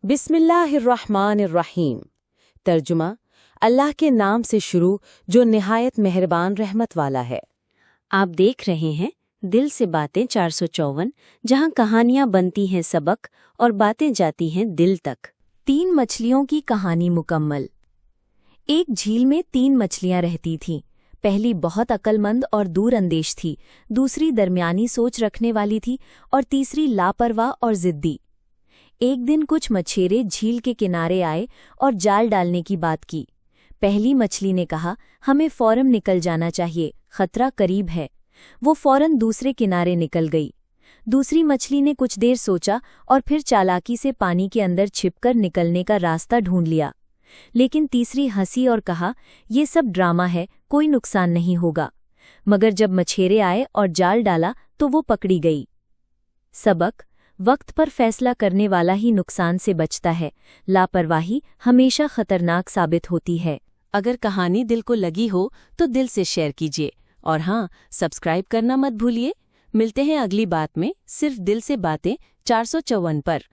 बिस्मिल्लाहिर्रहमानिर्रहीम। तर्जुमा, अल्लाह के नाम से शुरू जो निहायत मेहरबान रहमत वाला है। आप देख रहे हैं दिल से बातें 454, जहां कहानियां बनती हैं सबक और बातें जाती हैं दिल तक। 3 मछलियों की कहानी मुकम्मल। एक झील में 3 मछलियां रहती थीं। पहली बहुत अक्लमंद और दूरअंदेश थी, दूसरी दरमियानी सोच रखने वाली थी और तीसरी लापरवाह और जिद्दी। एक दिन कुछ मछेरे झील के किनारे आए और जाल डालने की बात की। पहली मछली ने कहा, हमें फौरन निकल जाना चाहिए, खतरा करीब है। वो फौरन दूसरे किनारे निकल गई। दूसरी मछली ने कुछ देर सोचा और फिर चालाकी से पानी के अंदर छिपकर निकलने का रास्ता ढूंढ लिया। लेकिन तीसरी हंसी और कहा, ये सब ड्रामा है, कोई नुकसान नहीं होगा। मगर जब मछेरे आए और जाल डाला तो वो पकड़ी गई। सबक: वक्त पर फैसला करने वाला ही नुकसान से बचता है, लापरवाही हमेशा खतरनाक साबित होती है। अगर कहानी दिल को लगी हो तो दिल से शेयर कीजिए और हाँ, सब्सक्राइब करना मत भूलिए। मिलते हैं अगली बात में, सिर्फ दिल से बातें 454 पर।